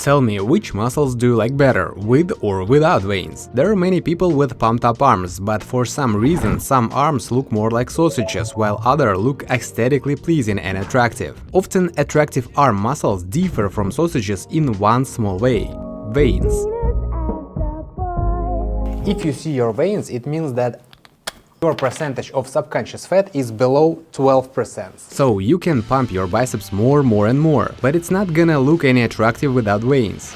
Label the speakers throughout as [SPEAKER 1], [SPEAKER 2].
[SPEAKER 1] Tell me, which muscles do you like better, with or without veins? There are many people with pumped up arms, but for some reason some arms look more like sausages, while others look aesthetically pleasing and attractive. Often attractive arm muscles differ from sausages in one small way: veins. If you see your veins, it means that your percentage of subconscious fat is below 12%. So you can pump your biceps more and more, but it's not gonna look any attractive without veins.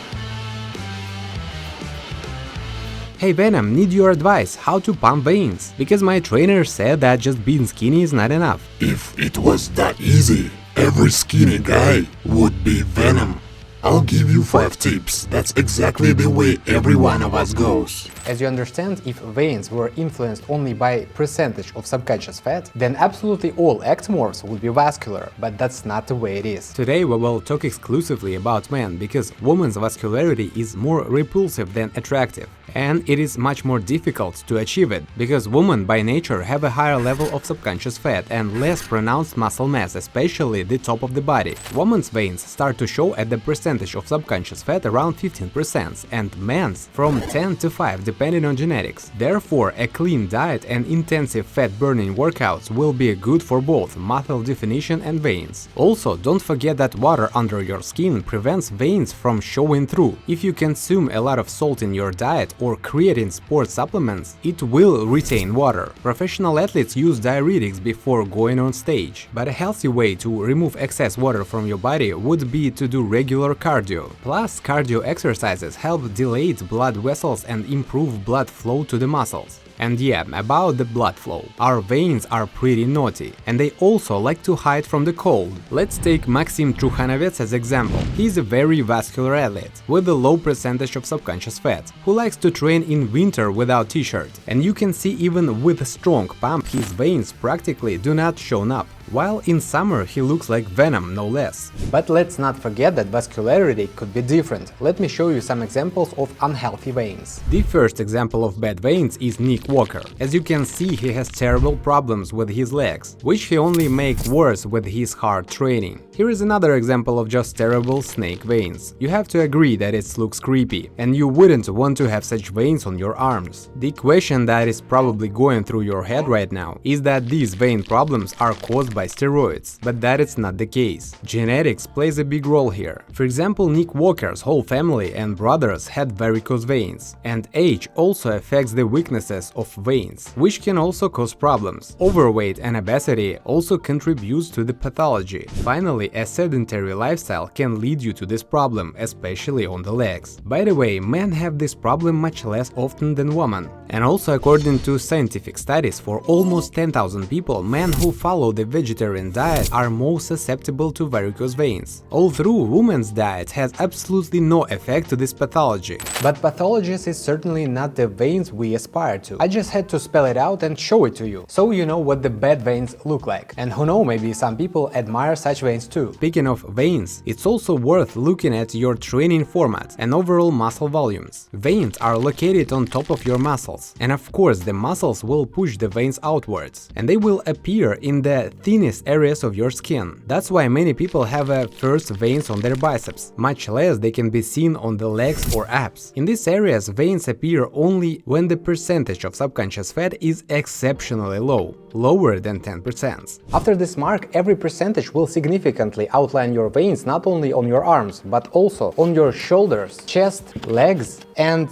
[SPEAKER 1] Hey Venom, need your advice how to pump veins, because my trainer said that just being skinny is not enough.
[SPEAKER 2] If it was that easy, every skinny guy would be Venom. I'll give you 5 tips. That's exactly the way every one of us goes.
[SPEAKER 1] As you understand, if veins were influenced only by percentage of subconscious fat, then absolutely all ectomorphs would be vascular, but that's not the way it is. Today we will talk exclusively about men, because women's vascularity is more repulsive than attractive, and it is much more difficult to achieve it, because women by nature have a higher level of subconscious fat and less pronounced muscle mass, especially the top of the body. Women's veins start to show at the percentage of subconscious fat around 15%, and men's from 10 to 5 depending on genetics. Therefore, a clean diet and intensive fat-burning workouts will be good for both muscle definition and veins. Also, don't forget that water under your skin prevents veins from showing through. If you consume a lot of salt in your diet or creatine sports supplements, it will retain water. Professional athletes use diuretics before going on stage, but a healthy way to remove excess water from your body would be to do regular cardio. Plus, cardio exercises help dilate blood vessels and improve blood flow to the muscles. And yeah, about the blood flow. Our veins are pretty naughty, and they also like to hide from the cold. Let's take Maxim Trukhanovets as example. He's a very vascular athlete, with a low percentage of subconscious fat, who likes to train in winter without t-shirt. And you can see even with a strong pump, his veins practically do not show up, while in summer he looks like Venom, no less. But let's not forget that vascularity could be different. Let me show you some examples of unhealthy veins. The first example of bad veins is Nick Walker. As you can see, he has terrible problems with his legs, which he only makes worse with his hard training. Here is another example of just terrible snake veins. You have to agree that it looks creepy, and you wouldn't want to have such veins on your arms. The question that is probably going through your head right now is that these vein problems are caused by steroids, but that is not the case. Genetics plays a big role here. For example, Nick Walker's whole family and brothers had varicose veins, and age also affects the weaknesses of veins, which can also cause problems. Overweight and obesity also contributes to the pathology. Finally, a sedentary lifestyle can lead you to this problem, especially on the legs. By the way, men have this problem much less often than women. And also, according to scientific studies, for almost 10,000 people, men who follow the vegetarian diet are more susceptible to varicose veins. Although women's diet has absolutely no effect to this pathology. But pathologies is certainly not the veins we aspire to. I just had to spell it out and show it to you, so you know what the bad veins look like. And who knows, maybe some people admire such veins too. Speaking of veins, it's also worth looking at your training format and overall muscle volumes. Veins are located on top of your muscles, and of course the muscles will push the veins outwards, and they will appear in the thinnest areas of your skin. That's why many people have first veins on their biceps, much less they can be seen on the legs or abs. In these areas, veins appear only when the percentage of subconscious fat is exceptionally low, lower than 10%. After this mark, every percentage will significantly outline your veins not only on your arms, but also on your shoulders, chest, legs, and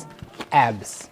[SPEAKER 1] abs.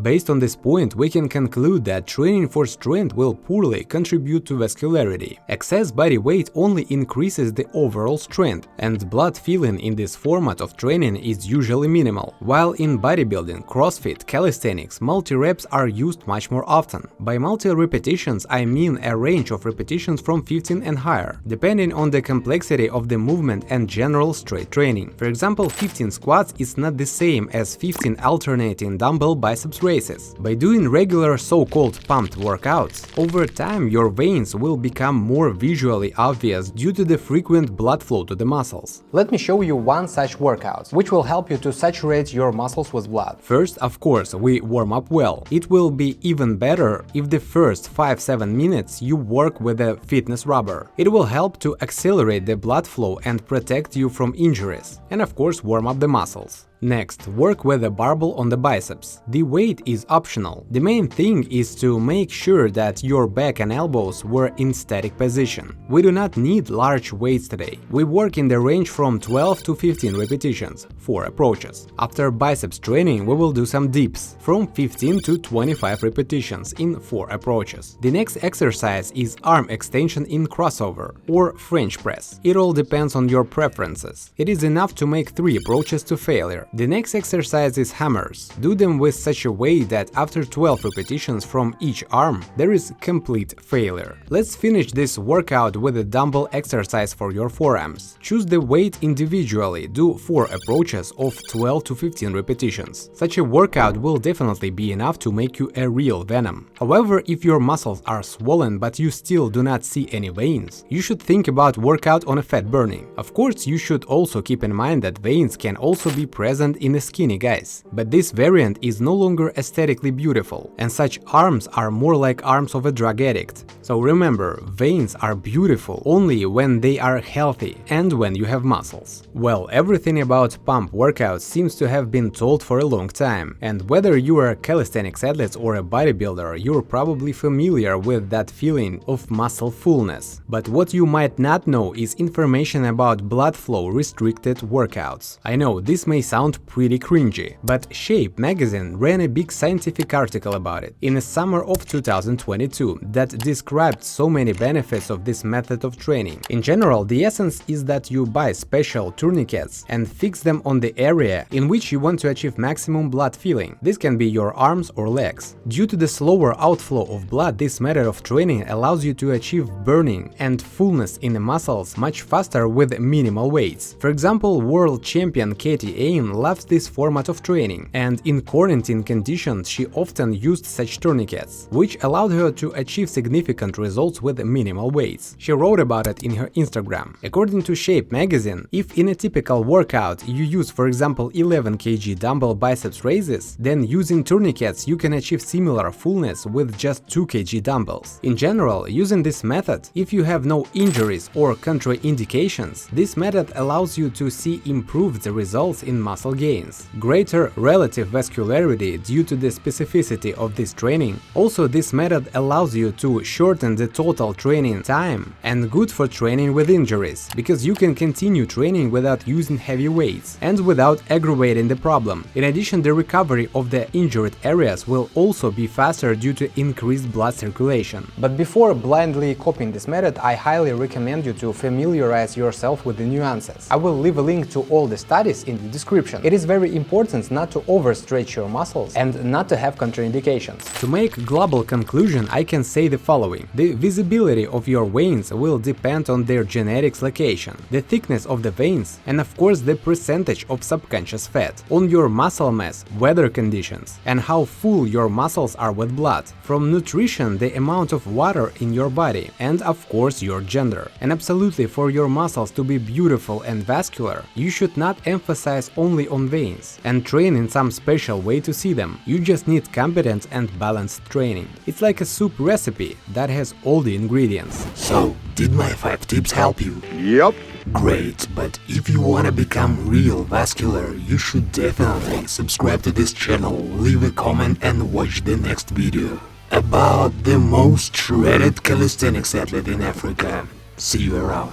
[SPEAKER 1] Based on this point, we can conclude that training for strength will poorly contribute to vascularity. Excess body weight only increases the overall strength, and blood filling in this format of training is usually minimal, while in bodybuilding, CrossFit, calisthenics, multi-reps are used much more often. By multi-repetitions, I mean a range of repetitions from 15 and higher, depending on the complexity of the movement and general strength training. For example, 15 squats is not the same as 15 alternating dumbbell bicep biceps raises. By doing regular so-called pumped workouts, over time your veins will become more visually obvious due to the frequent blood flow to the muscles. Let me show you one such workout, which will help you to saturate your muscles with blood. First, of course, we warm up well. It will be even better if the first 5-7 minutes you work with a fitness rubber. It will help to accelerate the blood flow and protect you from injuries. And of course, warm up the muscles. Next, work with a barbell on the biceps. The weight is optional. The main thing is to make sure that your back and elbows were in static position. We do not need large weights today. We work in the range from 12 to 15 repetitions, 4 approaches. After biceps training, we will do some dips, from 15 to 25 repetitions in 4 approaches. The next exercise is arm extension in crossover, or French press. It all depends on your preferences. It is enough to make 3 approaches to failure. The next exercise is hammers. Do them with such a way that after 12 repetitions from each arm, there is complete failure. Let's finish this workout with a dumbbell exercise for your forearms. Choose the weight individually, do 4 approaches of 12 to 15 repetitions. Such a workout will definitely be enough to make you a real venom. However, if your muscles are swollen but you still do not see any veins, you should think about workout on a fat burning. Of course, you should also keep in mind that veins can also be present in the skinny guys, but this variant is no longer aesthetically beautiful, and such arms are more like arms of a drug addict. So remember, veins are beautiful only when they are healthy and when you have muscles. Well, everything about pump workouts seems to have been told for a long time, and whether you are a calisthenics athlete or a bodybuilder, you're probably familiar with that feeling of muscle fullness. But what you might not know is information about blood flow restricted workouts. I know this may sound pretty cringy, but Shape magazine ran a big scientific article about it in the summer of 2022 that described so many benefits of this method of training. In general, the essence is that you buy special tourniquets and fix them on the area in which you want to achieve maximum blood filling. This can be your arms or legs. Due to the slower outflow of blood, this method of training allows you to achieve burning and fullness in the muscles much faster with minimal weights. For example, world champion Katie Ain loves this format of training, and in quarantine conditions she often used such tourniquets, which allowed her to achieve significant results with minimal weights. She wrote about it in her Instagram. According to Shape magazine, if in a typical workout you use, for example, 11 kg dumbbell biceps raises, then using tourniquets you can achieve similar fullness with just 2 kg dumbbells. In general, using this method, if you have no injuries or contraindications, this method allows you to see improved results in muscle gains, greater relative vascularity due to the specificity of this training. Also, this method allows you to shorten the total training time and good for training with injuries, because you can continue training without using heavy weights and without aggravating the problem. In addition, the recovery of the injured areas will also be faster due to increased blood circulation. But before blindly copying this method, I highly recommend you to familiarize yourself with the nuances. I will leave a link to all the studies in the description. It is very important not to overstretch your muscles and not to have contraindications. To make global conclusion, I can say the following. The visibility of your veins will depend on their genetics location, the thickness of the veins, and of course the percentage of subconscious fat, on your muscle mass, weather conditions, and how full your muscles are with blood, from nutrition, the amount of water in your body, and of course your gender. And absolutely, for your muscles to be beautiful and vascular, you should not emphasize only on veins and train in some special way to see them. You just need competent and balanced training. It's like a soup recipe that has all the ingredients.
[SPEAKER 2] So, did my 5 tips help you?
[SPEAKER 3] Yep.
[SPEAKER 2] Great, but if you wanna become real vascular, you should definitely subscribe to this channel, leave a comment and watch the next video about the most shredded calisthenics athlete in Africa. See you around.